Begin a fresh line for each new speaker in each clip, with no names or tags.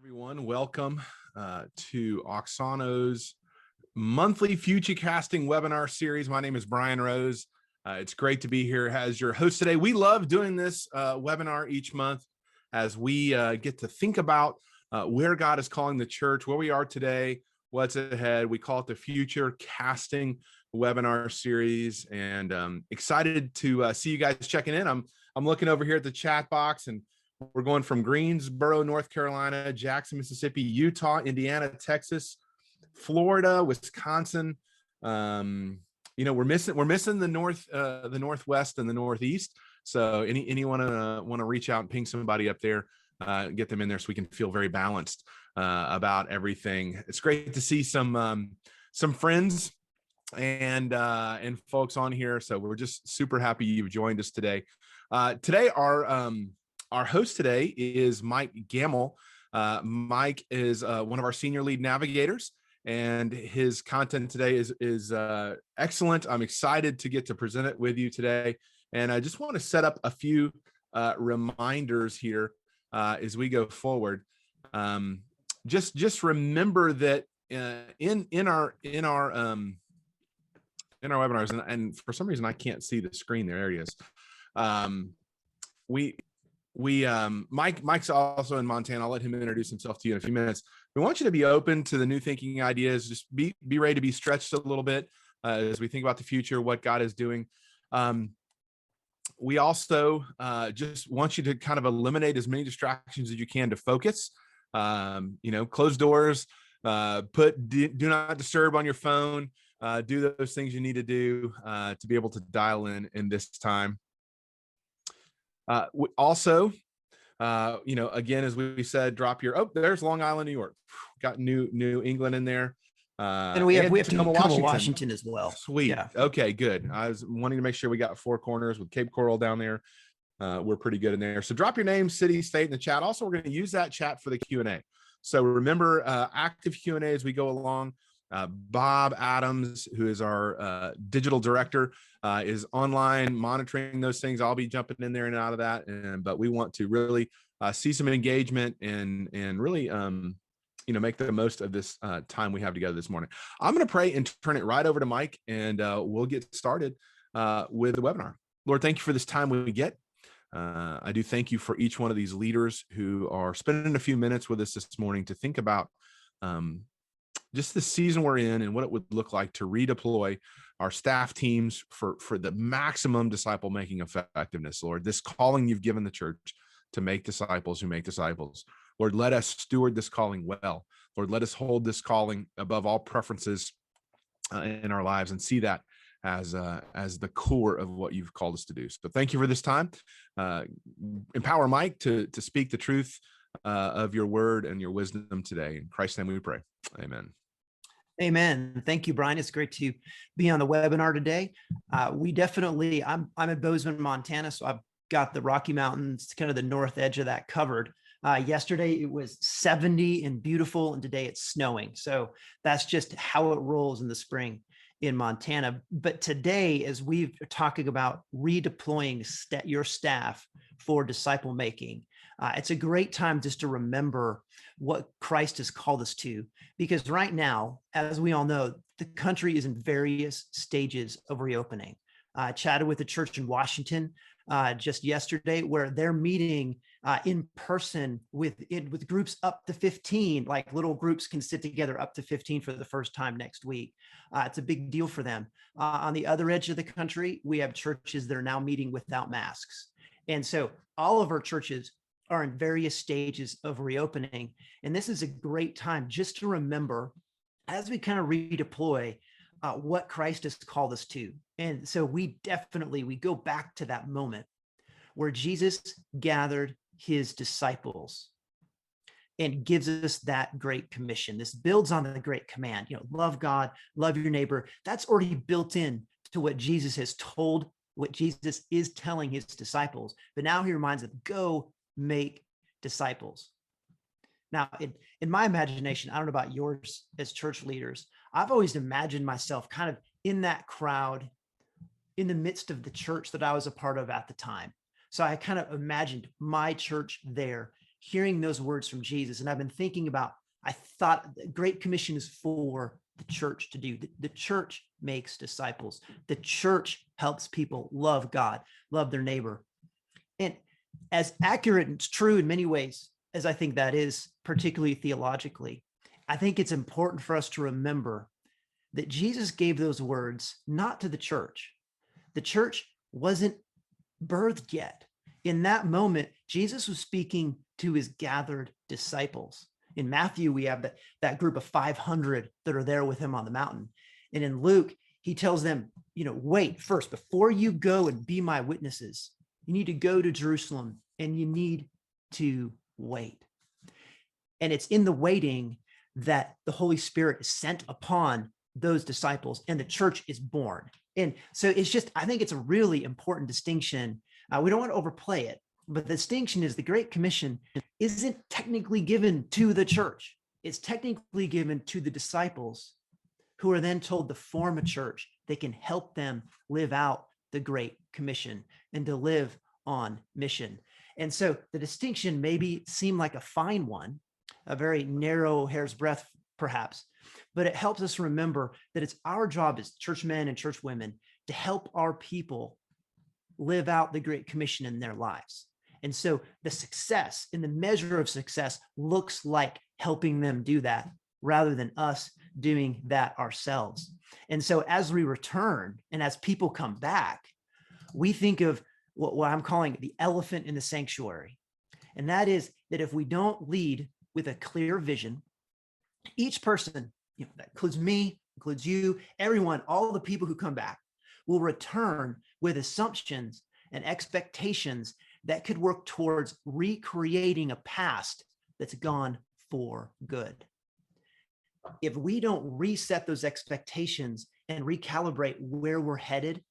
Everyone, welcome to Oksano's monthly future casting webinar series. My name is Brian Rose. It's great to be here as your host today. We love doing this webinar each month as we get to think about where God is calling the church, where we are today, what's ahead. We call it the Future Casting Webinar Series, and excited to see you guys checking in. I'm looking over here at the chat box, and we're going from Greensboro, North Carolina, Jackson, Mississippi, Utah, Indiana, Texas, Florida, Wisconsin. We're missing the Northwest and the Northeast. So anyone want to reach out and ping somebody up there, get them in there so we can feel very balanced about everything. It's great to see some friends and folks on here. So we're just super happy you've joined us today. Today our host today is Mike Gamble. Mike is one of our senior lead navigators, and his content today is excellent. I'm excited to get to present it with you today. And I just want to set up a few reminders here as we go forward. Just remember that in our webinars, and for some reason I can't see the screen there. There he is. Mike's also in Montana. I'll let him introduce himself to you in a few minutes. We want you to be open to the new thinking ideas. Just be ready to be stretched a little bit as we think about the future, what God is doing. We also just want you to kind of eliminate as many distractions as you can to focus. Close doors, do not disturb on your phone, do those things you need to do to be able to dial in this time. Also, again, as we said, drop your, there's Long Island, New York. Got New England in there.
And we have Tacoma, Washington as well.
Sweet. Yeah. Okay, good. I was wanting to make sure we got four corners with Cape Coral down there. We're pretty good in there. So drop your name, city, state in the chat. Also, we're going to use that chat for the Q&A. So remember, active Q&A as we go along. Bob Adams, who is our digital director, is online monitoring those things. I'll be jumping in there and out of that, but we want to really see some engagement and really make the most of this time we have together this morning. I'm going to pray and turn it right over to Mike, and we'll get started with the webinar. Lord, thank you for this time we get. I do thank you for each one of these leaders who are spending a few minutes with us this morning to think about just the season we're in and what it would look like to redeploy our staff teams for the maximum disciple making effectiveness. Lord, this calling you've given the church to make disciples who make disciples. Lord, let us steward this calling well. Lord, let us hold this calling above all preferences in our lives and see that as the core of what you've called us to do. So thank you for this time. Empower Mike to speak the truth of your word and your wisdom today. In Christ's name we pray. Amen.
Amen. Thank you, Brian. It's great to be on the webinar today. I'm in Bozeman, Montana, so I've got the Rocky Mountains, kind of the north edge of that covered. Yesterday it was 70 and beautiful, and today it's snowing. So that's just how it rolls in the spring in Montana. But today, as we're talking about redeploying your staff for disciple making, it's a great time just to remember what Christ has called us to, because right now, as we all know, the country is in various stages of reopening. I chatted with a church in Washington just yesterday where they're meeting in person with groups up to 15, like little groups can sit together up to 15 for the first time next week. It's a big deal for them. On the other edge of the country, we have churches that are now meeting without masks. And so all of our churches are in various stages of reopening. And this is a great time just to remember as we kind of redeploy what Christ has called us to. And so we go back to that moment where Jesus gathered his disciples and gives us that great commission. This builds on the great command, love God, love your neighbor. That's already built in to what Jesus has told, what Jesus is telling his disciples. But now he reminds them, go make disciples. Now, in my imagination, I don't know about yours as church leaders, I've always imagined myself kind of in that crowd in the midst of the church that I was a part of at the time. So I kind of imagined my church there hearing those words from Jesus. And I've been thinking about, I thought the Great Commission is for the church to do. The church makes disciples. The church helps people love God, love their neighbor. And as accurate and true in many ways as I think that is, particularly theologically, I think it's important for us to remember that Jesus gave those words not to the church. The church wasn't birthed yet. In that moment, Jesus was speaking to his gathered disciples. In Matthew, we have that group of 500 that are there with him on the mountain. And in Luke, he tells them, wait first, before you go and be my witnesses, you need to go to Jerusalem and you need to wait. And it's in the waiting that the Holy Spirit is sent upon those disciples and the church is born. And so I think it's a really important distinction. We don't want to overplay it, but the distinction is the Great Commission isn't technically given to the church. It's technically given to the disciples, who are then told to form a church that can help them live out the Great Commission and to live on mission. And so the distinction maybe seem like a fine one, a very narrow hair's breadth, perhaps, but it helps us remember that it's our job as churchmen and churchwomen to help our people live out the Great Commission in their lives. And so the success and the measure of success looks like helping them do that rather than us doing that ourselves. And so as we return and as people come back, we think of what I'm calling the elephant in the sanctuary. And that is that if we don't lead with a clear vision, each person, that includes me, includes you, everyone, all the people who come back will return with assumptions and expectations that could work towards recreating a past that's gone for good. If we don't reset those expectations and recalibrate where we're headed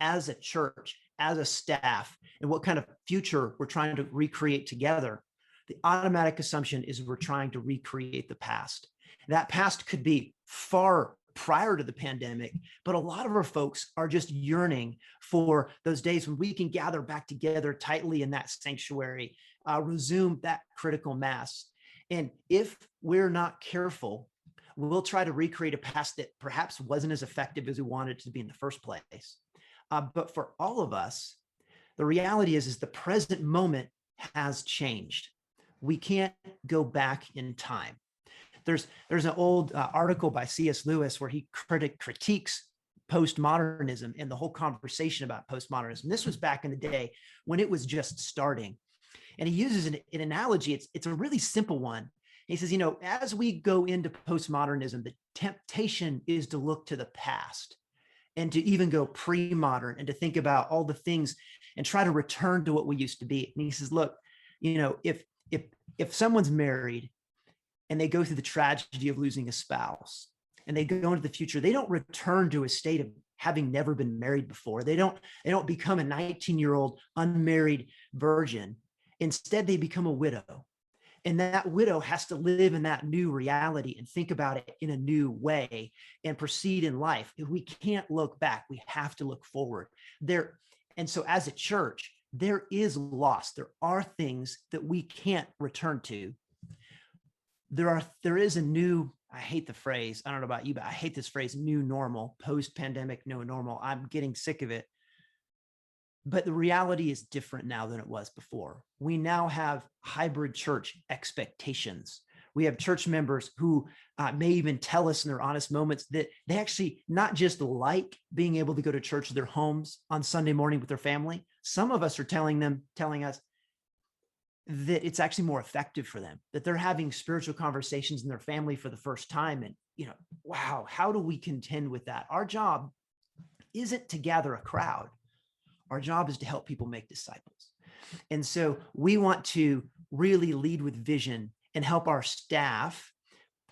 as a church, as a staff, and what kind of future we're trying to recreate together, the automatic assumption is we're trying to recreate the past. That past could be far prior to the pandemic, but a lot of our folks are just yearning for those days when we can gather back together tightly in that sanctuary, resume that critical mass. And if we're not careful, we'll try to recreate a past that perhaps wasn't as effective as we wanted it to be in the first place. But for all of us, the reality is the present moment has changed. We can't go back in time. There's an old article by C.S. Lewis where he critiques postmodernism and the whole conversation about postmodernism. This was back in the day when it was just starting. And he uses an analogy. It's a really simple one. He says, as we go into postmodernism, the temptation is to look to the past and to even go pre-modern and to think about all the things and try to return to what we used to be. And he says, look, if someone's married and they go through the tragedy of losing a spouse and they go into the future, they don't return to a state of having never been married before. They don't become a 19-year-old unmarried virgin. Instead, they become a widow. And that widow has to live in that new reality and think about it in a new way and proceed in life. If we can't look back, we have to look forward. And so as a church, there is loss. There are things that we can't return to. There is a new, I hate the phrase, I don't know about you, but I hate this phrase, new normal, post-pandemic, new normal. I'm getting sick of it. But the reality is different now than it was before. We now have hybrid church expectations. We have church members who may even tell us in their honest moments that they actually not just like being able to go to church in their homes on Sunday morning with their family. Some of us are telling us that it's actually more effective for them, that they're having spiritual conversations in their family for the first time. And, wow, how do we contend with that? Our job isn't to gather a crowd. Our job is to help people make disciples. And so we want to really lead with vision and help our staff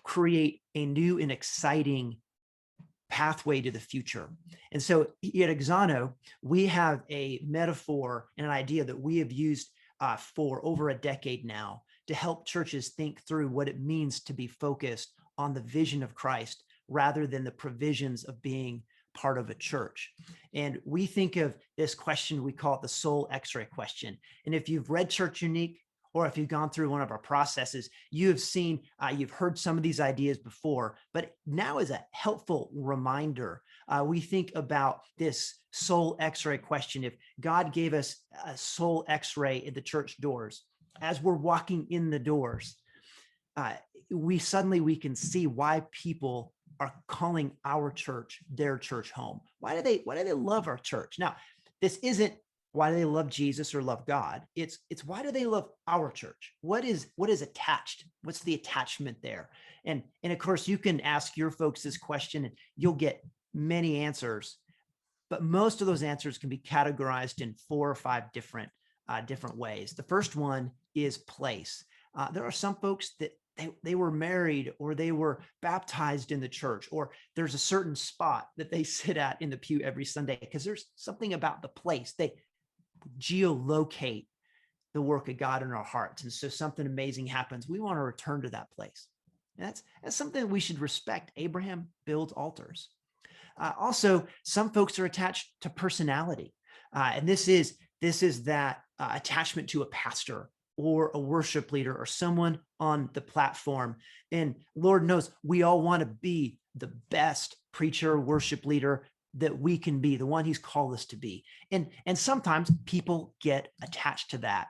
create a new and exciting pathway to the future. And so at Exano, we have a metaphor and an idea that we have used for over a decade now to help churches think through what it means to be focused on the vision of Christ rather than the provisions of being part of a church. And we think of this question, we call it the soul x-ray question. And if you've read Church Unique or if you've gone through one of our processes, you have seen, you've heard some of these ideas before, but now is a helpful reminder. We think about this soul x-ray question. If God gave us a soul x-ray at the church doors, as we're walking in the doors, we can see why people are calling our church their church home. Why do they love our church? Now, this isn't why do they love Jesus or love God. It's why do they love our church? What is attached? What's the attachment there? And of course, you can ask your folks this question and you'll get many answers, but most of those answers can be categorized in 4 or 5 different ways. The first one is place. There are some folks that they were married or they were baptized in the church, or there's a certain spot that they sit at in the pew every Sunday because there's something about the place. They geolocate the work of God in our hearts. And so something amazing happens. We want to return to that place. And that's something that we should respect. Abraham builds altars. Also, some folks are attached to personality. And this is that attachment to a pastor or a worship leader or someone on the platform. And Lord knows we all want to be the best preacher, worship leader that we can be, the one he's called us to be. And sometimes people get attached to that.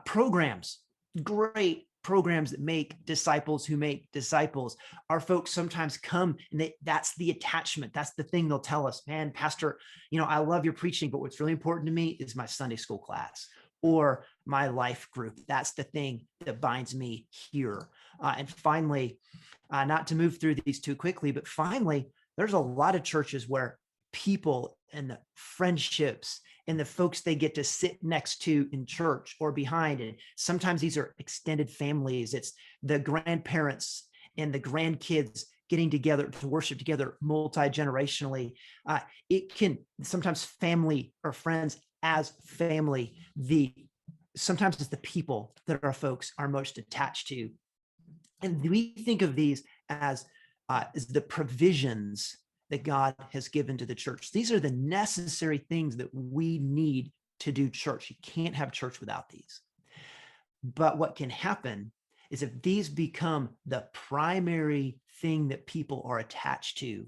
Programs, great programs that make disciples who make disciples. Our folks sometimes come and that's the attachment. That's the thing they'll tell us, man, Pastor, I love your preaching, but what's really important to me is my Sunday school class or my life group. That's the thing that binds me here. And finally, not to move through these too quickly, but finally, there's a lot of churches where people and the friendships and the folks they get to sit next to in church or behind. And sometimes these are extended families. It's the grandparents and the grandkids getting together to worship together multi-generationally. It can sometimes family or friends as family. Sometimes it's the people that our folks are most attached to. And we think of these as the provisions that God has given to the church. These are the necessary things that we need to do church. You can't have church without these. But what can happen is if these become the primary thing that people are attached to,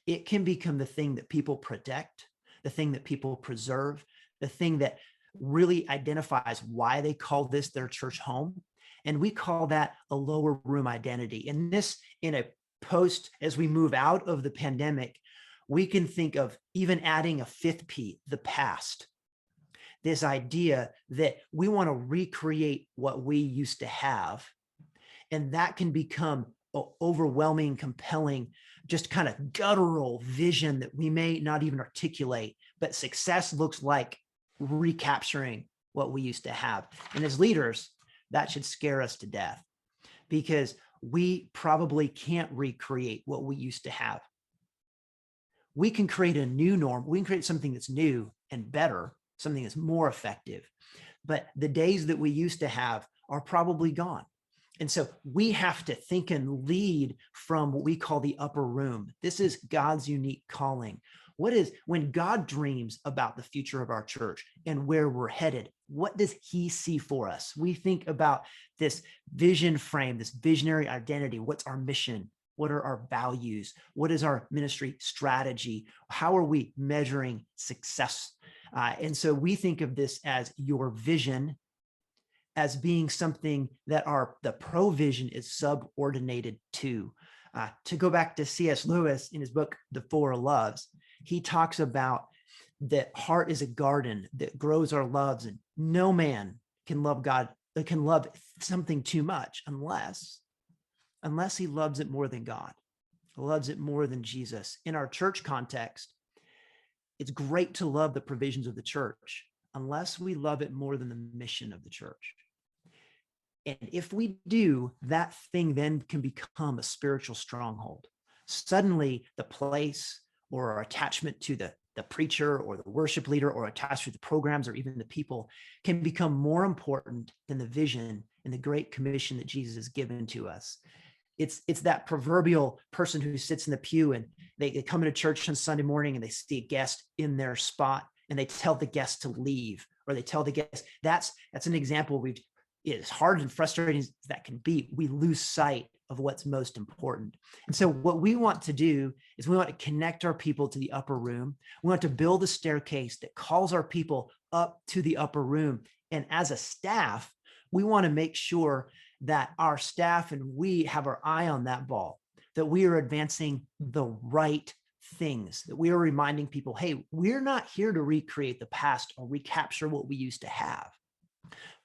it can become the thing that people protect, the thing that people preserve, the thing that really identifies why they call this their church home. And we call that a lower room identity. And this, in a post, as we move out of the pandemic, we can think of even adding a 5th P, the past. This idea that we want to recreate what we used to have. And that can become an overwhelming, compelling, just kind of guttural vision that we may not even articulate. But success looks like recapturing what we used to have. And as leaders, that should scare us to death because we probably can't recreate what we used to have. We can create a new norm. We can create something that's new and better, something that's more effective. But the days that we used to have are probably gone. And so we have to think and lead from what we call the upper room. This is God's unique calling. When God dreams about the future of our church and where we're headed, what does he see for us? We think about this vision frame, this visionary identity. What's our mission? What are our values? What is our ministry strategy? How are we measuring success? And so we think of this as your vision as being something that the provision is subordinated to. To go back to C.S. Lewis in his book, The Four Loves, he talks about that heart is a garden that grows our loves, and no man can love God, can love something too much unless he loves it more than God, loves it more than Jesus. In our church context, it's great to love the provisions of the church unless we love it more than the mission of the church. And if we do, that thing then can become a spiritual stronghold. Suddenly, the place or our attachment to the preacher or the worship leader or attached to the programs or even the people can become more important than the vision and the great commission that Jesus has given to us. It's that proverbial person who sits in the pew and they come into church on Sunday morning and they see a guest in their spot and they tell the guest to leave, or they tell the guest. That's an example. as hard and frustrating as that can be, we lose sight of what's most important. And so what we want to do is we want to connect our people to the upper room. We want to build a staircase that calls our people up to the upper room. And as a staff, we want to make sure that our staff and we have our eye on that ball, that we are advancing the right things, that we are reminding people, hey, we're not here to recreate the past or recapture what we used to have.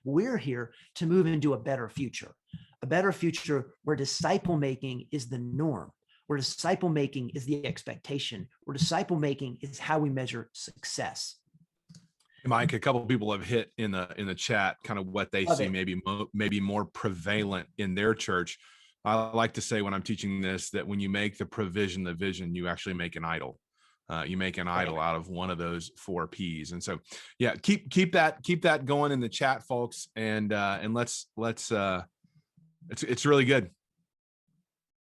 We're here to move into a better future where disciple making is the norm, where disciple making is the expectation, where disciple making is how we measure success.
Mike, a couple of people have hit in the chat kind of what they
Love
see
it.
maybe more prevalent in their church. I like to say when I'm teaching this, that when you make the provision the vision, you actually make an idol. You make an idol out of one of those 4 P's. And so, yeah, keep that going in the chat, folks. And let's it's really good.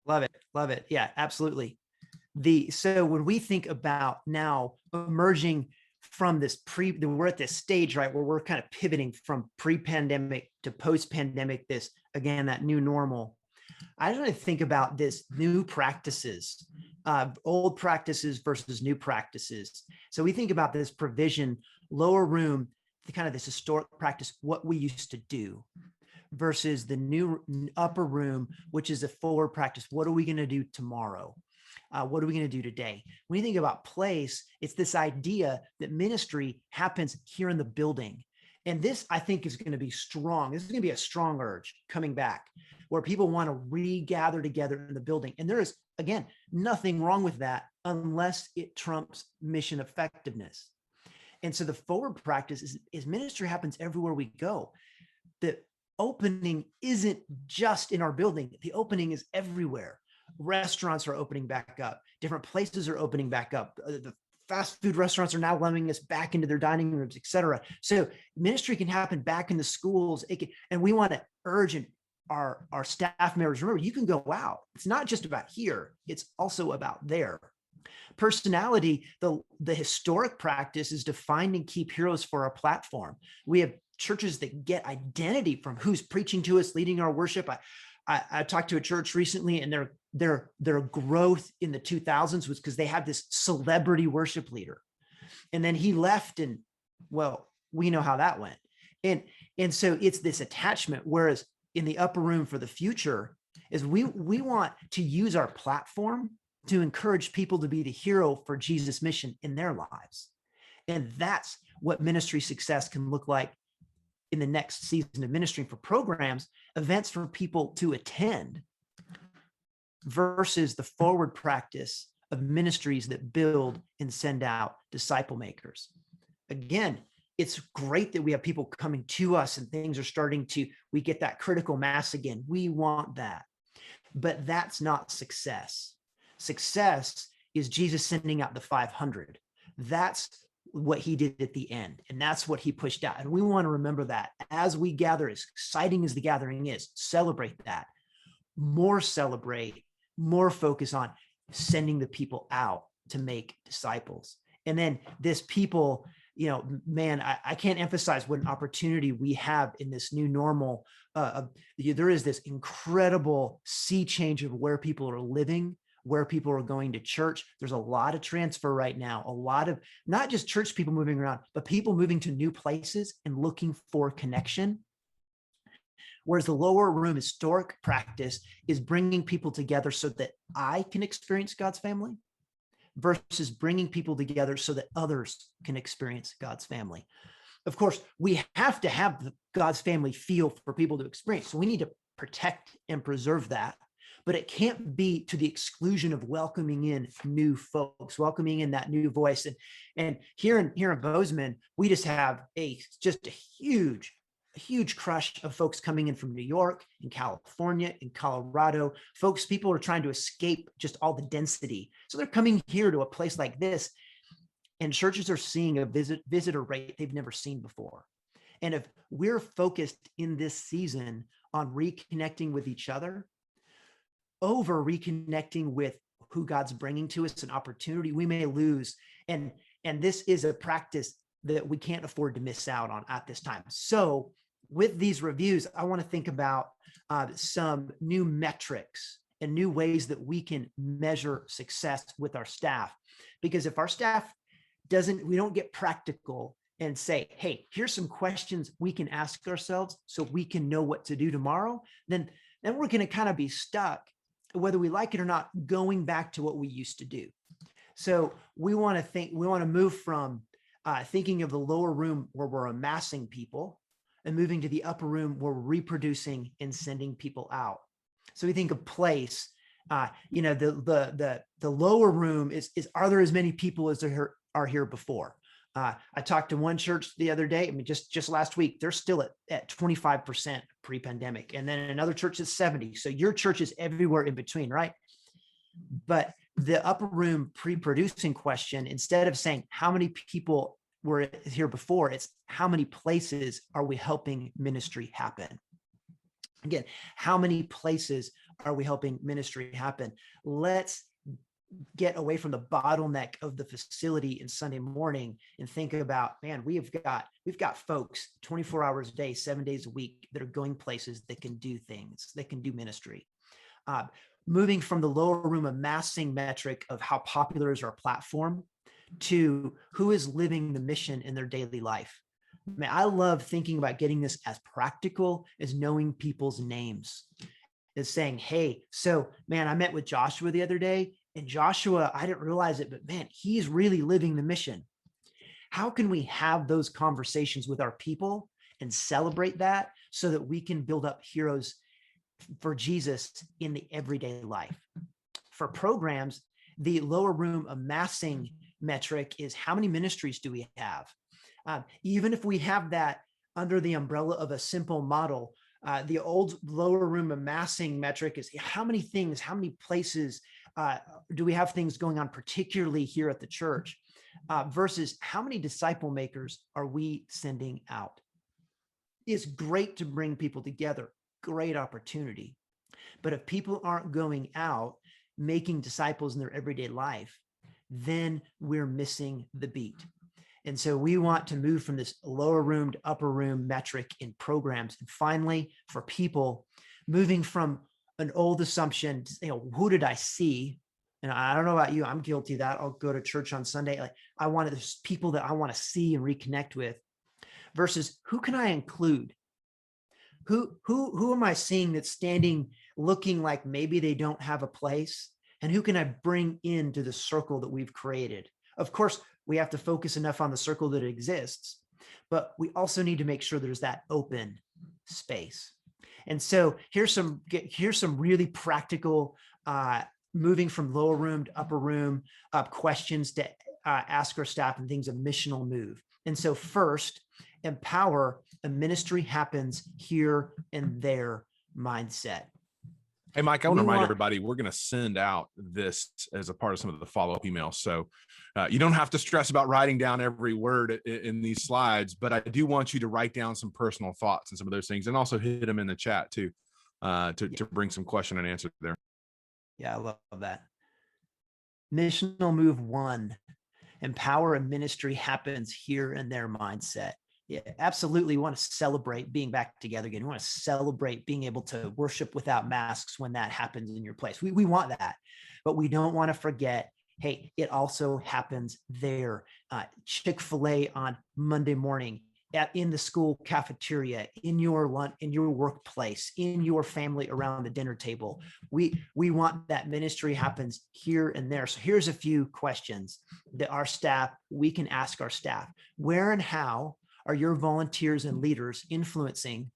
Love it. Yeah, absolutely. So when we think about now emerging from this we're at this stage, right, where we're kind of pivoting from pre-pandemic to post-pandemic, this, again, that new normal. I just want to think about this new practices, old practices versus new practices. So we think about this provision, lower room, the kind of this historic practice, what we used to do, versus the new upper room, which is a forward practice. What are we going to do tomorrow? What are we going to do today? When you think about place, it's this idea that ministry happens here in the building. And this, I think, is going to be strong. This is going to be a strong urge coming back, where people want to regather together in the building. And there is, again, nothing wrong with that unless it trumps mission effectiveness. And so the forward practice is ministry happens everywhere we go. The opening isn't just in our building. The opening is everywhere. Restaurants are opening back up. Different places are opening back up. The fast food restaurants are now allowing us back into their dining rooms, et cetera. So ministry can happen back in the schools. And we want to urge our staff members, remember, you can go out. It's not just about here. It's also about there. Personality, the historic practice is to find and keep heroes for our platform. We have churches that get identity from who's preaching to us, leading our worship. I talked to a church recently, and their growth in the 2000s was because they had this celebrity worship leader, and then he left, and well, we know how that went. And so it's this attachment. Whereas in the upper room for the future is we want to use our platform to encourage people to be the hero for Jesus' mission in their lives. And that's what ministry success can look like in the next season of ministry, for programs, events for people to attend, versus the forward practice of ministries that build and send out disciple makers. Again, it's great that we have people coming to us and things are starting we get that critical mass again. We want that, but that's not success. Success is Jesus sending out the 500. That's what he did at the end. And that's what he pushed out. And we want to remember that as we gather, as exciting as the gathering is, celebrate that. More celebrate, more focus on sending the people out to make disciples. And then this people, man, I can't emphasize what an opportunity we have in this new normal. There is this incredible sea change of where people are living, where people are going to church. There's a lot of transfer right now, a lot of not just church people moving around, but people moving to new places and looking for connection. Whereas the lower room historic practice is bringing people together so that I can experience God's family, versus bringing people together so that others can experience God's family. Of course, we have to have the God's family feel for people to experience. So we need to protect and preserve that. But it can't be to the exclusion of welcoming in new folks, welcoming in that new voice. And here in Bozeman, we just have a huge crush of folks coming in from New York, in California, in Colorado. People are trying to escape just all the density. So they're coming here to a place like this, and churches are seeing a visitor rate they've never seen before. And if we're focused in this season on reconnecting with each other, over reconnecting with who God's bringing to us, an opportunity we may lose. And this is a practice that we can't afford to miss out on at this time. So with these reviews, I want to think about some new metrics and new ways that we can measure success with our staff. Because if our staff we don't get practical and say, hey, here's some questions we can ask ourselves so we can know what to do tomorrow, then we're going to kind of be stuck, whether we like it or not, going back to what we used to do. So we want to move from thinking of the lower room where we're amassing people and moving to the upper room where we're reproducing and sending people out. So we think of place, the lower room is are there as many people as there are here before? I talked to one church the other day. I mean, just last week, they're still at 25% pre-pandemic. And then another church is 70. So your church is everywhere in between, right? But the upper room pre-producing question, instead of saying how many people were here before, it's how many places are we helping ministry happen? Again, how many places are we helping ministry happen? Let's get away from the bottleneck of the facility in Sunday morning and think about, man, we've got folks 24 hours a day, 7 days a week that are going places that can do things, that can do ministry. Moving from the lower room amassing metric of how popular is our platform to who is living the mission in their daily life. I mean, I love thinking about getting this as practical as knowing people's names. Is saying, hey, so man, I met with Joshua the other day, and Joshua, I didn't realize it, but man, he's really living the mission. How can we have those conversations with our people and celebrate that so that we can build up heroes for Jesus in the everyday life? For programs, the lower room amassing metric is how many ministries do we have? Even if we have that under the umbrella of a simple model, the old lower room amassing metric is how many things, how many places do we have things going on, particularly here at the church, versus how many disciple makers are we sending out? It's great to bring people together, great opportunity. But if people aren't going out, making disciples in their everyday life, then we're missing the beat. And so we want to move from this lower room to upper room metric in programs. And finally, for people, moving from an old assumption, who did I see? And I don't know about you, I'm guilty of that. I'll go to church on Sunday. Like there's people that I want to see and reconnect with, versus who can I include? Who am I seeing that's standing, looking like maybe they don't have a place? And who can I bring into the circle that we've created? Of course, we have to focus enough on the circle that exists, but we also need to make sure there's that open space. And so here's some really practical, moving from lower room to upper room questions to ask our staff and things, a missional move. And so first, empower a ministry happens here and there mindset.
Hey, Mike, I want to remind everybody, we're going to send out this as a part of some of the follow-up emails. So you don't have to stress about writing down every word in these slides, but I do want you to write down some personal thoughts and some of those things, and also hit them in the chat too, to bring some question and answer there.
Yeah, I love that. Missional move 1, empower a ministry happens here and there mindset. Yeah, absolutely. We want to celebrate being back together again. We want to celebrate being able to worship without masks when that happens in your place. We want that, but we don't want to forget, hey, it also happens there. Chick-fil-A on Monday morning, in the school cafeteria, in your lunch, in your workplace, in your family around the dinner table. We want that ministry happens here and there. So here's a few questions that we can ask our staff. Where and how are your volunteers and leaders influencing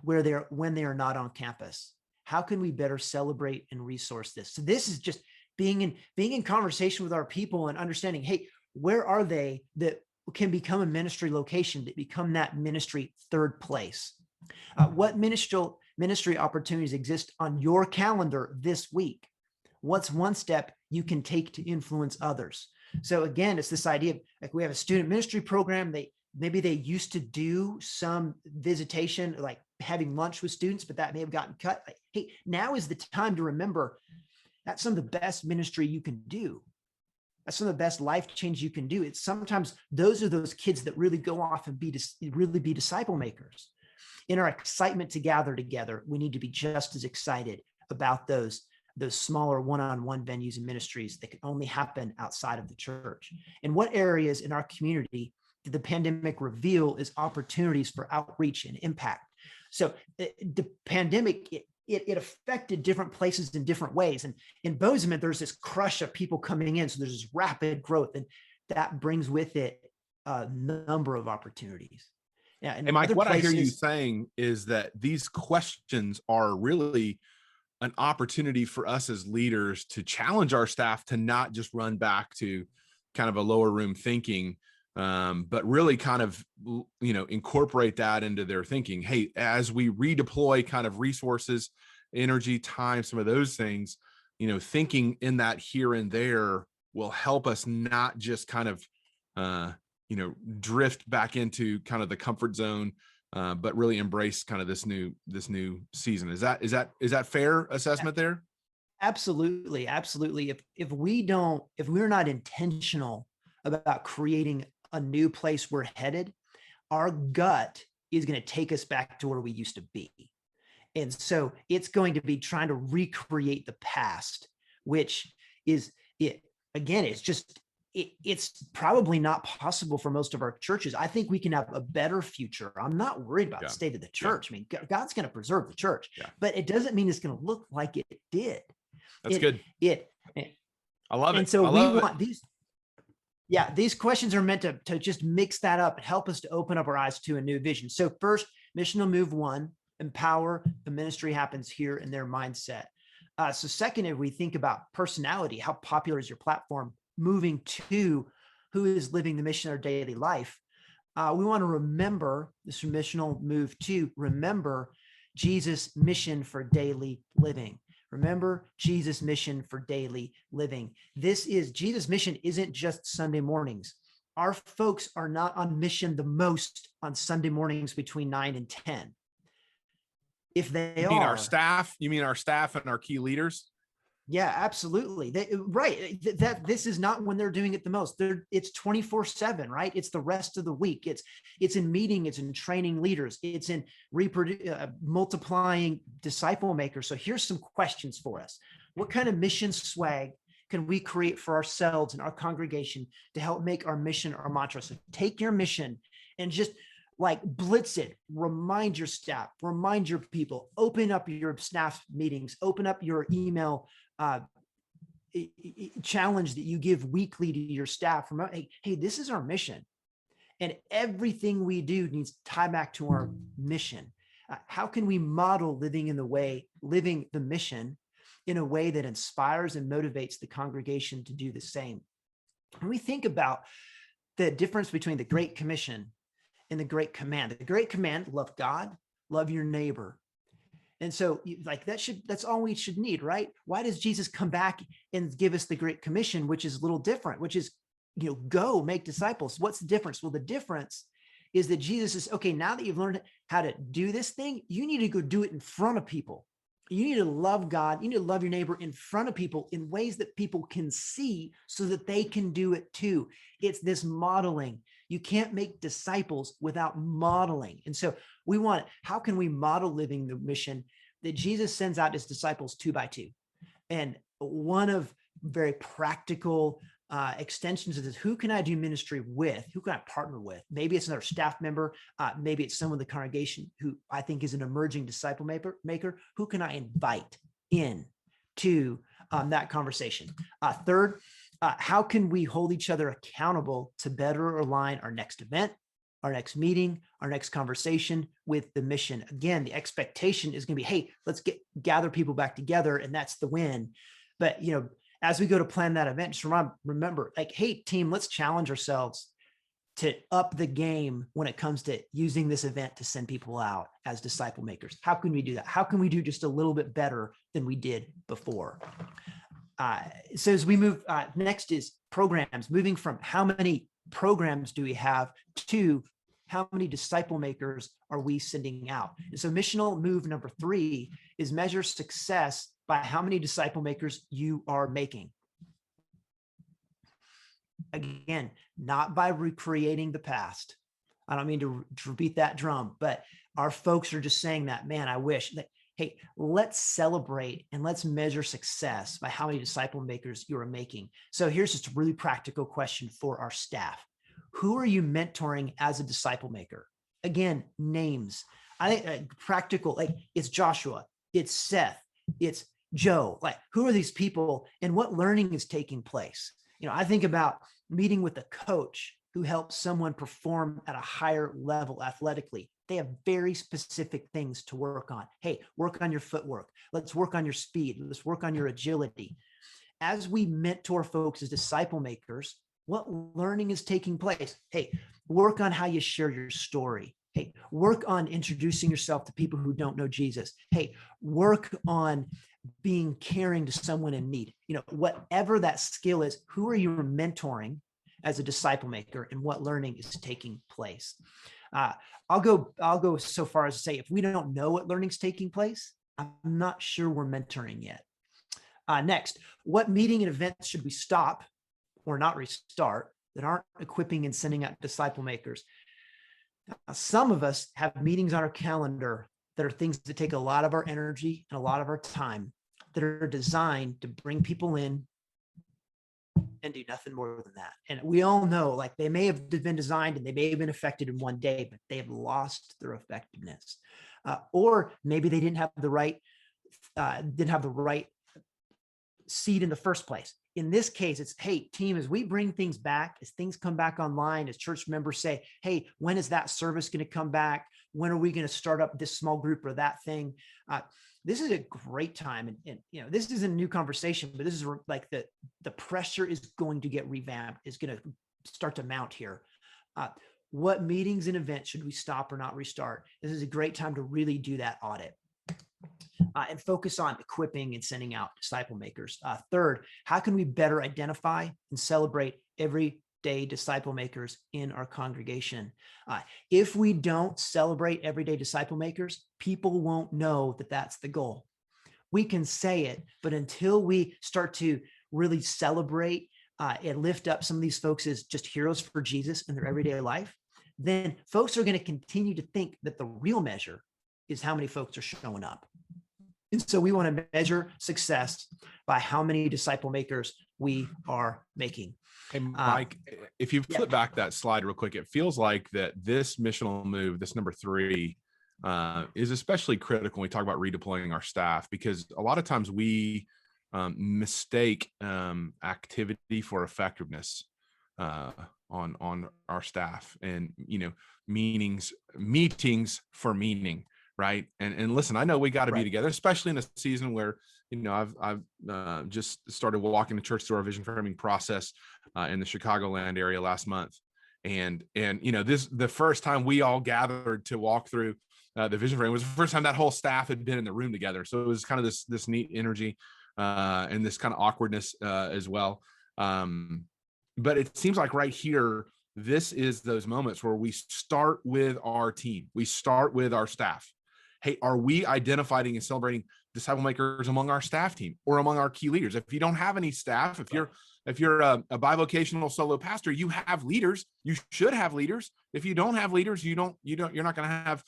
when they are not on campus? How can we better celebrate and resource this? So this is just being in conversation with our people and understanding, hey, where are they that can become a ministry location, that become that ministry third place? What ministry opportunities exist on your calendar this week? What's one step you can take to influence others? So again, it's this idea of, like, we have a student ministry program. Maybe they used to do some visitation, like having lunch with students, but that may have gotten cut. Like, hey, now is the time to remember that's some of the best ministry you can do. That's some of the best life change you can do. It's sometimes those are those kids that really go off and really be disciple makers. in our excitement to gather together, we need to be just as excited about those smaller one-on-one venues and ministries that can only happen outside of the church. And what areas in our community did the pandemic reveal as opportunities for outreach and impact? So the pandemic, it affected different places in different ways. And in Bozeman, there's this crush of people coming in. So there's this rapid growth, and that brings with it a number of opportunities. Yeah.
And Mike, what I hear you saying is that these questions are really an opportunity for us as leaders to challenge our staff to not just run back to kind of a lower room thinking, but really kind of, incorporate that into their thinking. Hey, as we redeploy kind of resources, energy, time, some of those things, thinking in that here and there will help us not just kind of, drift back into kind of the comfort zone, but really embrace kind of this new season. Is that fair assessment there?
Absolutely. Absolutely. If we're not intentional about creating a new place we're headed, our gut is going to take us back to where we used to be. And so it's going to be trying to recreate the past, which is it again, it's probably not possible for most of our churches. I think we can have a better future. I'm not worried about the state of the church. I mean, God's going to preserve the church, but it doesn't mean it's going to look like it did.
That's good. I love it.
And so we want these. Yeah, these questions are meant to just mix that up and help us to open up our eyes to a new vision. So first, missional move 1, empower the ministry happens here in their mindset. So second, if we think about personality, how popular is your platform? Moving to who is living the mission of their daily life. We want to remember this missional move 2, remember Jesus' mission for daily living. Remember Jesus' mission for daily living. Jesus' mission isn't just Sunday mornings. Our folks are not on mission the most on Sunday mornings between 9 and 10. If they
You mean our staff? You mean our staff and our key leaders?
Yeah, absolutely. Right. This is not when they're doing it the most. It's 24/7, right? It's the rest of the week. It's in meeting, it's in training leaders, it's in multiplying disciple makers. So here's some questions for us. What kind of mission swag can we create for ourselves and our congregation to help make our mission our mantra? So take your mission and just like blitz it, remind your staff, remind your people, open up your staff meetings, open up your email challenge that you give weekly to your staff. Hey, this is our mission. And everything we do needs to tie back to our mission. How can we model living the mission in a way that inspires and motivates the congregation to do the same? When we think about the difference between the Great Commission and the Great Command, the Great Command, love God, love your neighbor. And so that's all we should need, right? Why does Jesus come back and give us the Great Commission, which is a little different, which is, go make disciples? What's the difference? Well, the difference is that Jesus is, okay, now that you've learned how to do this thing, you need to go do it in front of people. You need to love God. You need to love your neighbor in front of people in ways that people can see so that they can do it too. It's this modeling. You can't make disciples without modeling. And so how can we model living the mission that Jesus sends out his disciples 2 by 2? And one of very practical extensions of this, who can I do ministry with? Who can I partner with? Maybe it's another staff member. Maybe it's someone in the congregation who I think is an emerging disciple maker. Who can I invite in to that conversation? Third, how can we hold each other accountable to better align our next event, our next meeting, our next conversation with the mission? Again, the expectation is going to be, hey, let's gather people back together, and that's the win. But as we go to plan that event, just remember, hey, team, let's challenge ourselves to up the game when it comes to using this event to send people out as disciple makers. How can we do that? How can we do just a little bit better than we did before? So as we move, next is programs, moving from how many programs do we have to how many disciple makers are we sending out? And so missional move number 3 is measure success by how many disciple makers you are making. Again, not by recreating the past, I don't mean to beat that drum, but our folks are just saying that, man, I wish that, hey, let's celebrate and let's measure success by how many disciple makers you are making. So here's just a really practical question for our staff. Who are you mentoring as a disciple maker? Again, names. I think practical, like it's Joshua, it's Seth, it's Joe. Like, who are these people and what learning is taking place? I think about meeting with a coach who helps someone perform at a higher level athletically. They have very specific things to work on. Hey, work on your footwork. Let's work on your speed. Let's work on your agility. As we mentor folks as disciple makers, what learning is taking place? Hey, work on how you share your story. Hey, work on introducing yourself to people who don't know Jesus. Hey, work on being caring to someone in need. Whatever that skill is, who are you mentoring as a disciple maker, and what learning is taking place? I'll go so far as to say, if we don't know what learning's taking place, I'm not sure we're mentoring yet. Next, what meeting and events should we stop or not restart that aren't equipping and sending out disciple makers? Some of us have meetings on our calendar that are things that take a lot of our energy and a lot of our time, that are designed to bring people in and do nothing more than that. And we all know, like, they may have been designed and they may have been affected in one day, but they have lost their effectiveness. Or maybe they didn't have the right seed in the first place. In this case, it's, hey, team, as we bring things back, as things come back online, as church members say, hey, when is that service going to come back? When are we going to start up this small group or that thing? This is a great time. And this isn't a new conversation, but this is like the pressure is going to get revamped, is going to start to mount here. What meetings and events should we stop or not restart? This is a great time to really do that audit. And focus on equipping and sending out disciple makers. Third, how can we better identify and celebrate everyday disciple makers in our congregation? If we don't celebrate everyday disciple makers, people won't know that that's the goal. We can say it, but until we start to really celebrate and lift up some of these folks as just heroes for Jesus in their everyday life, then folks are going to continue to think that the real measure is how many folks are showing up. And so we want to measure success by how many disciple makers we are making.
Hey, Mike, if you flip back that slide real quick, it feels like that this missional move, this number 3, is especially critical when we talk about redeploying our staff, because a lot of times we mistake activity for effectiveness on our staff, and meetings for meaning. Right. And listen, I know we got to be together, especially in a season where, I've just started walking the church through our vision framing process in the Chicagoland area last month. And the first time we all gathered to walk through the vision frame was the first time that whole staff had been in the room together. So it was kind of this neat energy and this kind of awkwardness as well. But it seems like right here, this is those moments where we start with our team. We start with our staff. Hey, are we identifying and celebrating disciple makers among our staff team or among our key leaders? If you don't have any staff, if you're a bivocational solo pastor, you have leaders. You should have leaders. If you don't have leaders, you're not going to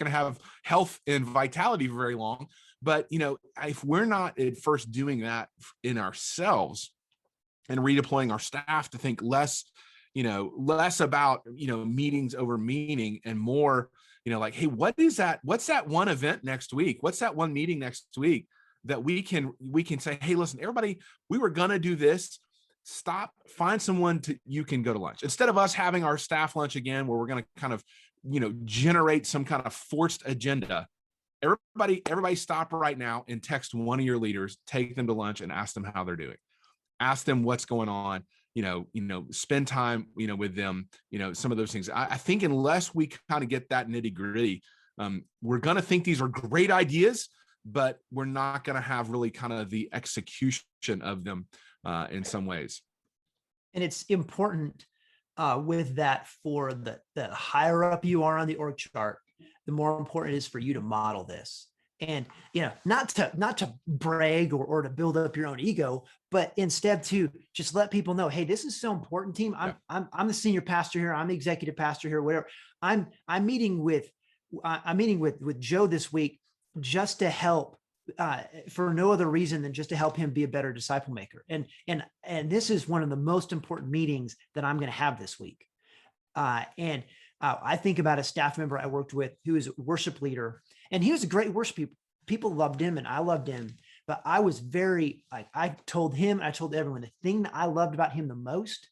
have health and vitality for very long. But if we're not at first doing that in ourselves and redeploying our staff to think less about meetings over meaning and more like, hey, what's that one event next week? What's that one meeting next week that we can say, hey, listen, everybody, we were going to do this. Stop, find someone you can go to lunch, instead of us having our staff lunch again, where we're going to kind of, generate some kind of forced agenda. Everybody stop right now and text one of your leaders, take them to lunch and ask them how they're doing. Ask them what's going on. Spend time, with them, some of those things. I think unless we kind of get that nitty gritty, we're going to think these are great ideas, but we're not going to have really kind of the execution of them in some ways.
And it's important with that, for the higher up you are on the org chart, the more important it is for you to model this. And, not to brag or to build up your own ego, but instead to just let people know, hey, this is so important, team. I'm the senior pastor here. I'm the executive pastor here, whatever. I'm meeting with Joe this week just to help, for no other reason than just to help him be a better disciple maker. And this is one of the most important meetings that I'm going to have this week. I think about a staff member I worked with who is a worship leader, and he was a great worship. People loved him and I loved him, but I was I told him, I told everyone, the thing that I loved about him the most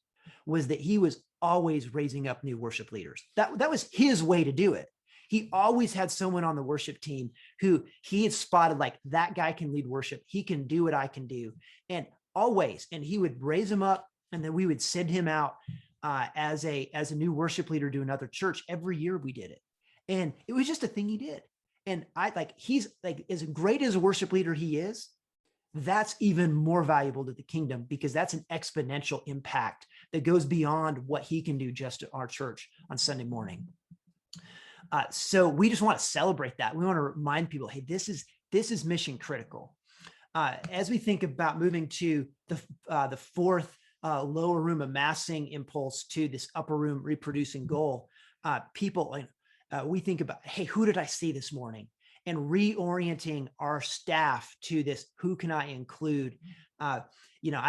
was that he was always raising up new worship leaders. That was his way to do it. He always had someone on the worship team who he had spotted, like, that guy can lead worship. He can do what I can do. And he would raise him up, and then we would send him out as a new worship leader to another church. Every year we did it. And it was just a thing he did. And he's like, as great as a worship leader he is, that's even more valuable to the kingdom, because that's an exponential impact that goes beyond what he can do just at our church on Sunday morning. So we just want to celebrate that. We want to remind people, hey, this is mission critical. As we think about moving to the fourth lower room amassing impulse to this upper room reproducing goal, we think about, hey, who did I see this morning? And reorienting our staff to this, who can I include? I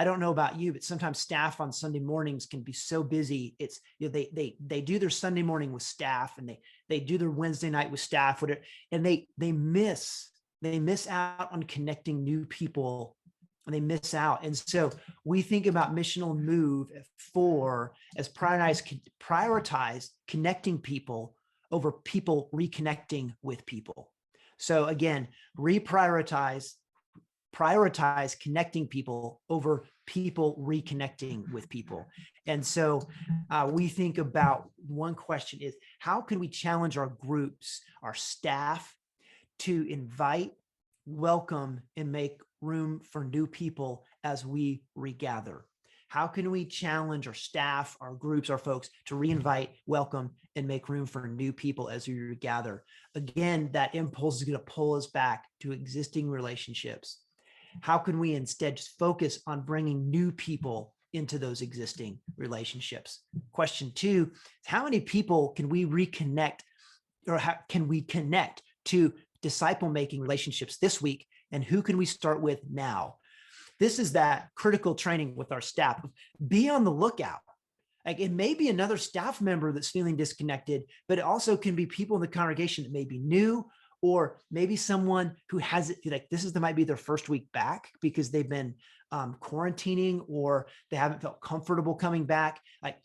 don't know about you, but sometimes staff on Sunday mornings can be so busy. It's, they do their Sunday morning with staff, and they do their Wednesday night with staff, whatever, and they miss out on connecting new people, and they miss out. And so we think about missional move as prioritize connecting people over people reconnecting with people. So again, prioritize connecting people over people reconnecting with people. And so we think about, one question is, how can we challenge our groups, our staff, to invite, welcome, and make room for new people as we regather? How can we challenge our staff, our groups, our folks to reinvite, welcome, and make room for new people as we regather? Again, that impulse is going to pull us back to existing relationships. How can we instead just focus on bringing new people into those existing relationships? Question 2, how many people can we reconnect, or how can we connect to disciple-making relationships this week? And who can we start with now? This is that critical training with our staff. Be on the lookout. Like, it may be another staff member that's feeling disconnected, but it also can be people in the congregation that may be new, or maybe someone who has it, like, might be their first week back because they've been quarantining, or they haven't felt comfortable coming back. Like,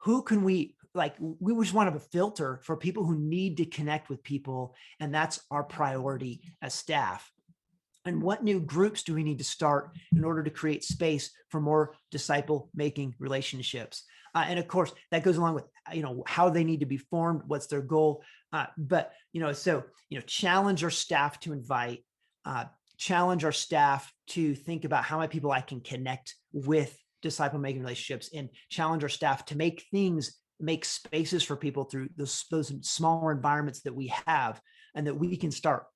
who can we just want to have a filter for people who need to connect with people. And that's our priority as staff. And what new groups do we need to start in order to create space for more disciple-making relationships? And of course, that goes along with, how they need to be formed, what's their goal. Challenge our staff to invite, challenge our staff to think about how many people I can connect with disciple-making relationships, and challenge our staff to make spaces for people through those smaller environments that we have, and that we can start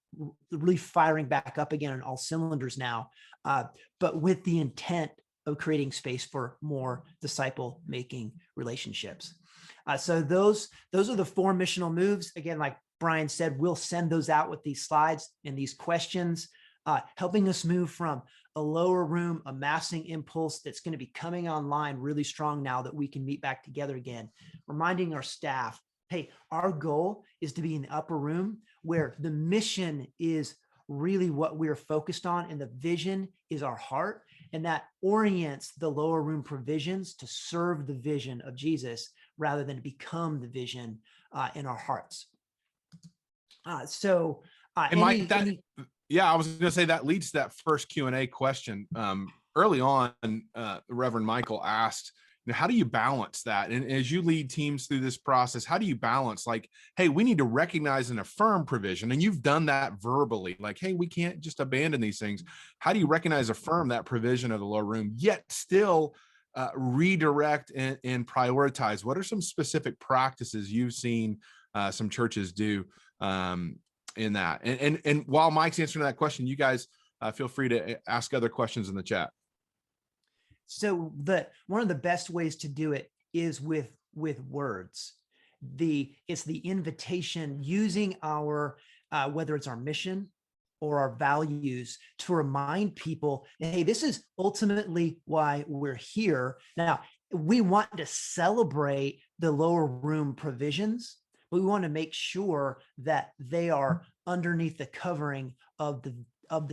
really firing back up again on all cylinders now, but with the intent of creating space for more disciple-making relationships. So those are the 4 missional moves. Again, like Brian said, we'll send those out with these slides and these questions, helping us move from a lower room amassing impulse that's going to be coming online really strong now that we can meet back together again, reminding our staff, hey, our goal is to be in the upper room where the mission is really what we're focused on, and the vision is our heart, and that orients the lower room provisions to serve the vision of Jesus rather than to become the vision in our hearts.
I was going to say that leads to that first Q&A question. Early on, Reverend Michael asked, how do you balance that? And as you lead teams through this process, how do you balance, like, hey, we need to recognize and affirm provision, and you've done that verbally, like, hey, we can't just abandon these things. How do you recognize, affirm that provision of the lower room, yet still redirect and prioritize? What are some specific practices you've seen some churches do in that. And while Mike's answering that question, you guys feel free to ask other questions in the chat.
So one of the best ways to do it is with words. It's the invitation, using our whether it's our mission or our values, to remind people, hey, this is ultimately why we're here. Now, we want to celebrate the lower room provisions, but we want to make sure that they are underneath the covering of the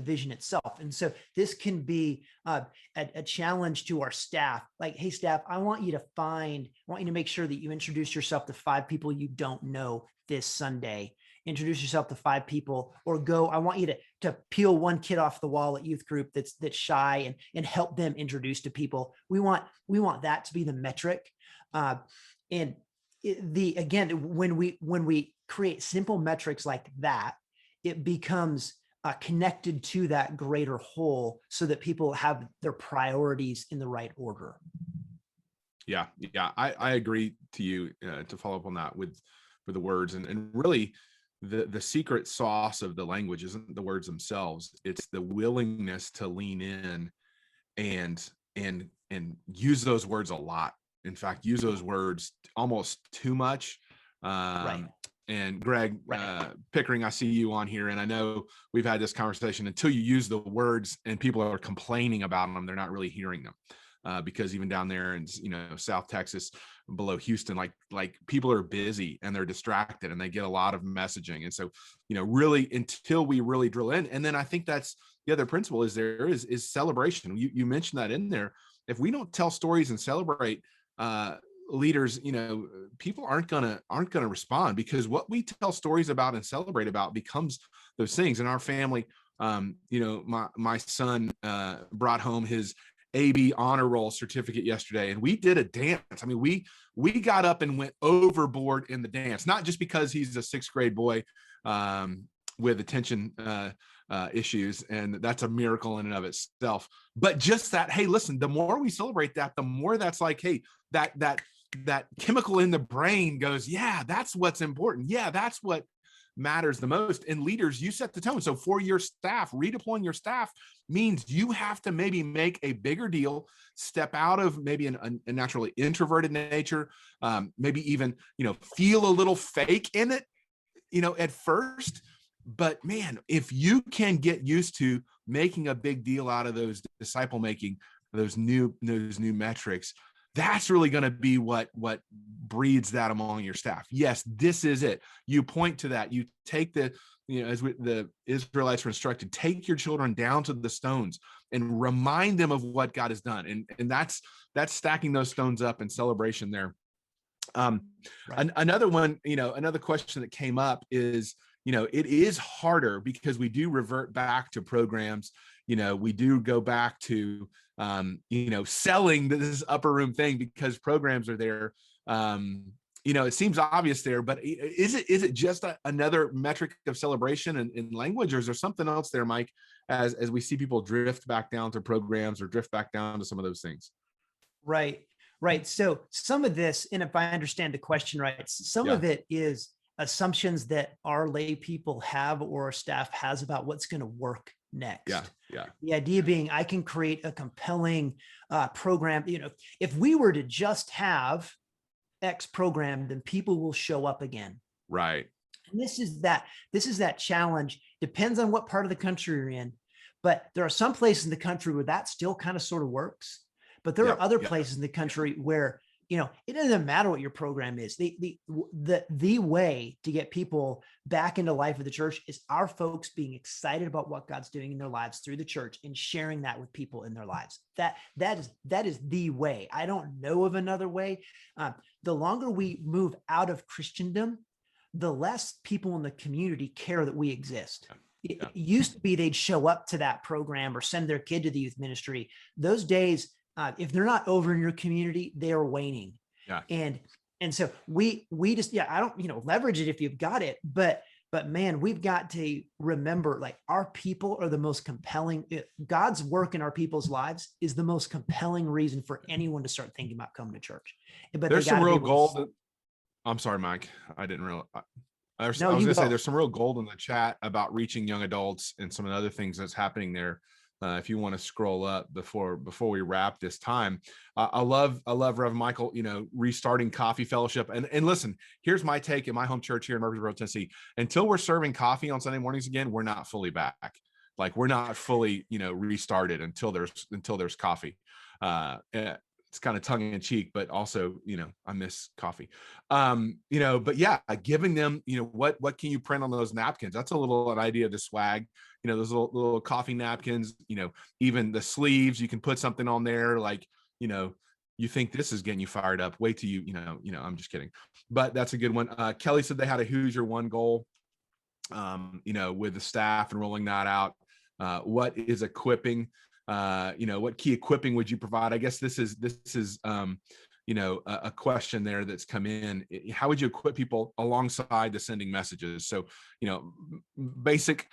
vision itself. And so this can be a challenge to our staff. Like, hey, staff, I want you to make sure that you introduce yourself to 5 people you don't know this Sunday. Introduce yourself to 5 people, or I want you to peel one kid off the wall at youth group that's shy and help them introduce to people. We want that to be the metric. When we create simple metrics like that, it becomes connected to that greater whole, so that people have their priorities in the right order.
Yeah. I agree to you, to follow up on that with the words, and really the secret sauce of the language isn't the words themselves. It's the willingness to lean in and use those words a lot. In fact, use those words almost too much.
Right.
And Greg Pickering, I see you on here, and I know we've had this conversation. Until you use the words and people are complaining about them, they're not really hearing them. Because even down there in South Texas, below Houston, like people are busy and they're distracted and they get a lot of messaging. And so, really, until we really drill in, and then I think that's the other principle is celebration. You mentioned that in there. If we don't tell stories and celebrate, leaders, people aren't gonna respond, because what we tell stories about and celebrate about becomes those things. In our family, my son brought home his AB honor roll certificate yesterday, and we did a dance. I mean, we got up and went overboard in the dance, not just because he's a 6th grade boy with attention issues, and that's a miracle in and of itself, but just that, hey, listen, the more we celebrate that, the more that's like, hey, that chemical in the brain goes, yeah, that's what's important. Yeah, that's what matters the most. And leaders, you set the tone. So for your staff, redeploying your staff means you have to maybe make a bigger deal, step out of maybe a naturally introverted nature, maybe even, feel a little fake in it, at first. But man, if you can get used to making a big deal out of those disciple making, those new metrics, that's really going to be what breeds that among your staff. Yes, this is it. You point to that. You take the Israelites were instructed, take your children down to the stones and remind them of what God has done. And that's stacking those stones up in celebration there. Right. Another one, another question that came up is, it is harder because we do revert back to programs. We do go back to, selling this upper room thing because programs are there. It seems obvious there, but is it just another metric of celebration in language, or is there something else there, Mike, as we see people drift back down to programs or drift back down to some of those things?
Right. So some of this, and if I understand the question right, some of it is assumptions that our lay people have or our staff has about what's going to work next.
Yeah.
The idea being, I can create a compelling program. If we were to just have X program, then people will show up again.
Right.
And this is that challenge. Depends on what part of the country you're in, but there are some places in the country where that still kind of sort of works. But there are other places in the country where it doesn't matter what your program is. The way to get people back into life of the church is our folks being excited about what God's doing in their lives through the church and sharing that with people in their lives. That is the way. I don't know of another way. The longer we move out of Christendom, the less people in the community care that we exist. It used to be they'd show up to that program or send their kid to the youth ministry. Those days, if they're not over in your community, they are waning.
Yeah.
And so we just, I don't, leverage it if you've got it, but man, we've got to remember, like, our people are the most compelling. God's work in our people's lives is the most compelling reason for anyone to start thinking about coming to church. But
there's some real gold. I'm sorry, Mike. I didn't realize. I was
No,
going
you
to say
go.
there's some real gold in the chat about reaching young adults and some of the other things that's happening there. If you want to scroll up before we wrap this time, I love Rev Michael, restarting Coffee Fellowship. And listen, here's my take in my home church here in Murfreesboro, Tennessee. Until we're serving coffee on Sunday mornings again, we're not fully back. Like we're not fully, restarted until there's coffee. It's kind of tongue in cheek, but also, I miss coffee. But yeah, giving them, what can you print on those napkins? That's an idea of the swag, those little coffee napkins, even the sleeves, you can put something on there. Like, you think this is getting you fired up. Wait till I'm just kidding, but that's a good one. Kelly said they had a Hoosier one goal, with the staff and rolling that out. What is equipping? What key equipping would you provide? I guess this is a question there that's come in. How would you equip people alongside the sending messages? So, basic,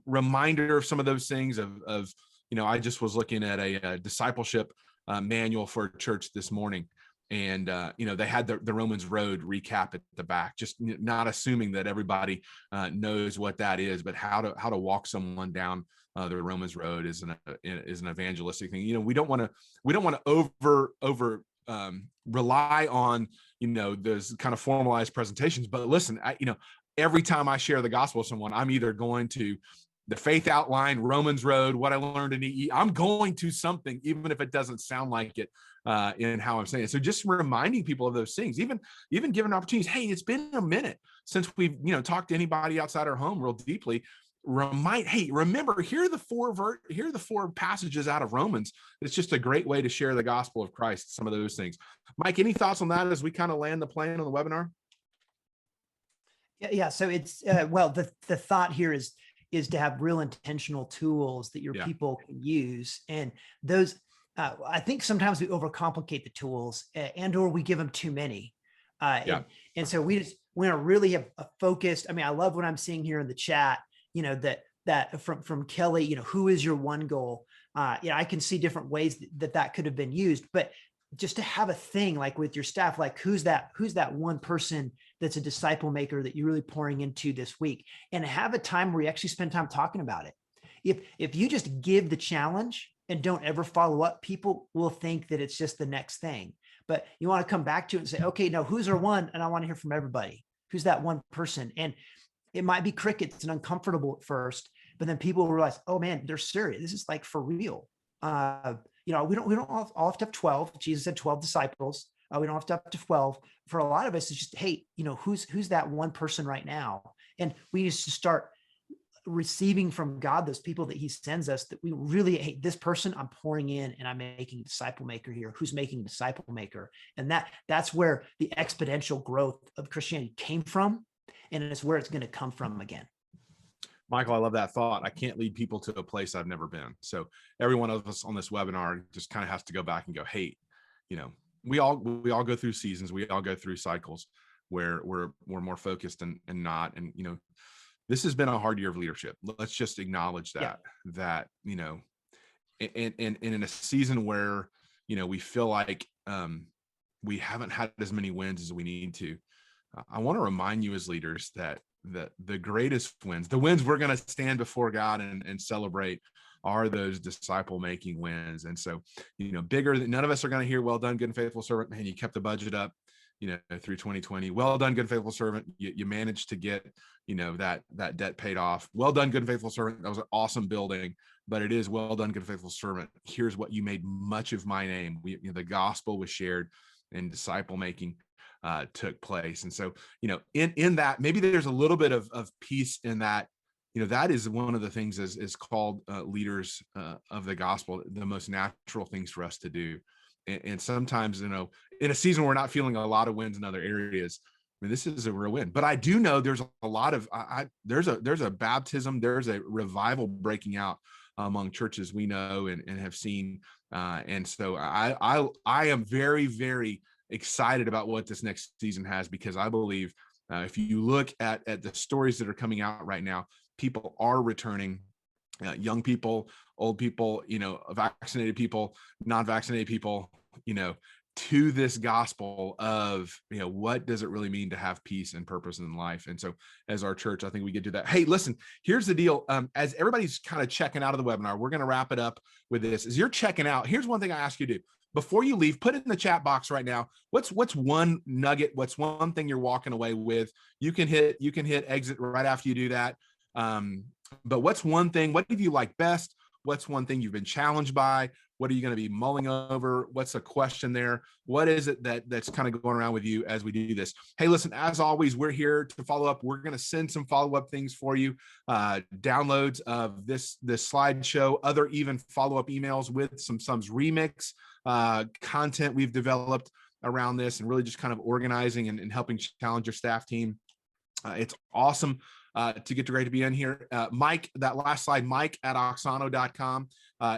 reminder of some of those things of I just was looking at a discipleship manual for a church this morning. And, they had the Romans Road recap at the back, just not assuming that everybody knows what that is, but how to walk someone down the Romans Road is an evangelistic thing. We don't want to over rely on, those kind of formalized presentations. But listen, every time I share the gospel with someone, I'm either going to the faith outline, Romans Road, what I learned in EE. I'm going to something, even if it doesn't sound like it in how I'm saying it. So just reminding people of those things, even giving opportunities. Hey, it's been a minute since we've, talked to anybody outside our home real deeply. Remember, here are the four passages out of Romans. It's just a great way to share the gospel of Christ, some of those things. Mike, any thoughts on that as we kind of land the plane on the webinar?
Yeah. So it's, the thought here is to have real intentional tools that your people can use. And those, I think sometimes we overcomplicate the tools or we give them too many. And so we want to really have a focused. I mean, I love what I'm seeing here in the chat, that from Kelly, who is your one goal? I can see different ways that could have been used, but just to have a thing like with your staff, like who's that one person that's a disciple maker that you're really pouring into this week, and have a time where you actually spend time talking about it. If you just give the challenge and don't ever follow up, people will think that it's just the next thing. But you want to come back to it and say, okay, now who's our one? And I want to hear from everybody. Who's that one person? And it might be crickets and uncomfortable at first, but then people realize, oh man, they're serious. This is like for real. We don't all have to have 12. Jesus said 12 disciples. We don't have to have to 12. For a lot of us, it's just, hey, who's that one person right now? And we need to start receiving from God those people that he sends us, that we really, hey, this person I'm pouring in and I'm making a disciple maker here. Who's making a disciple maker? And that's where the exponential growth of Christianity came from. And it's where it's going to come from again.
Michael, I love that thought. I can't lead people to a place I've never been. So every one of us on this webinar just kind of has to go back and go, hey, we all go through seasons. We all go through cycles where we're more focused and not. And, this has been a hard year of leadership. Let's just acknowledge that, and in a season where, we feel like we haven't had as many wins as we need to. I want to remind you as leaders that the greatest wins, the wins we're going to stand before God and celebrate, are those disciple making wins. And so, bigger than, none of us are going to hear, well done, good and faithful servant. Man, you kept the budget up, through 2020. Well done, good and faithful servant. You managed to get, that debt paid off. Well done, good and faithful servant. That was an awesome building, but it is well done, good and faithful servant. Here's what you made much of my name. The gospel was shared and disciple making took place. And so, in that, maybe there's a little bit of peace in that. That is one of the things is called leaders of the gospel, the most natural things for us to do. And sometimes, in a season we're not feeling a lot of wins in other areas, I mean, this is a real win. But I do know there's a lot of there's a baptism, there's a revival breaking out among churches we know and have seen. And so I am very, very excited about what this next season has, because I believe if you look at the stories that are coming out right now, people are returning. Young people, old people, vaccinated people, non-vaccinated people, to this gospel of, what does it really mean to have peace and purpose in life? And so as our church, I think we get to that. Hey, listen, here's the deal. As everybody's kind of checking out of the webinar, we're going to wrap it up with this. As you're checking out, here's one thing I ask you to do. Before you leave, put it in the chat box right now. What's one nugget? What's one thing you're walking away with? You can hit exit right after you do that. But what's one thing? What did you like best? What's one thing you've been challenged by? What are you going to be mulling over? What's a question there? What is it that's kind of going around with you as we do this? Hey, listen, as always, we're here to follow up. We're going to send some follow-up things for you, downloads of this slideshow, other even follow-up emails with some remix content we've developed around this, and really just kind of organizing and helping challenge your staff team. It's awesome to get great to be in here. Mike, that last slide, Mike@oxano.com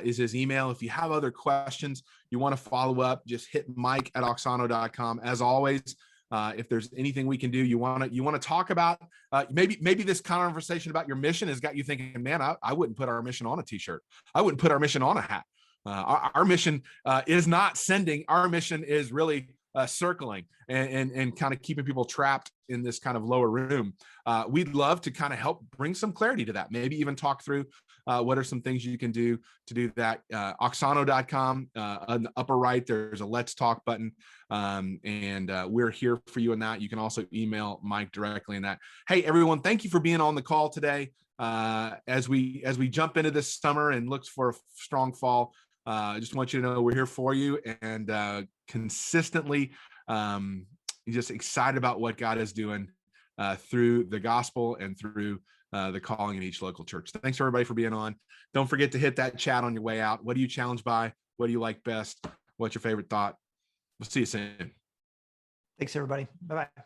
is his email. If you have other questions, you want to follow up, just hit Mike@oxano.com. As always, if there's anything we can do, you want to talk about, maybe this conversation about your mission has got you thinking, man, I wouldn't put our mission on a t-shirt. I wouldn't put our mission on a hat. Our mission is not sending. Our mission is really circling and kind of keeping people trapped in this kind of lower room. We'd love to kind of help bring some clarity to that. Maybe even talk through what are some things you can do to do that. Oxano.com, on the upper right, there's a Let's Talk button. And we're here for you in that. You can also email Mike directly in that. Hey, everyone, thank you for being on the call today. As we jump into this summer and look for a strong fall, I just want you to know we're here for you, and consistently just excited about what God is doing through the gospel and through the calling in each local church. Thanks everybody for being on. Don't forget to hit that chat on your way out. What are you challenged by? What do you like best? What's your favorite thought? We'll see you soon.
Thanks, everybody. Bye-bye.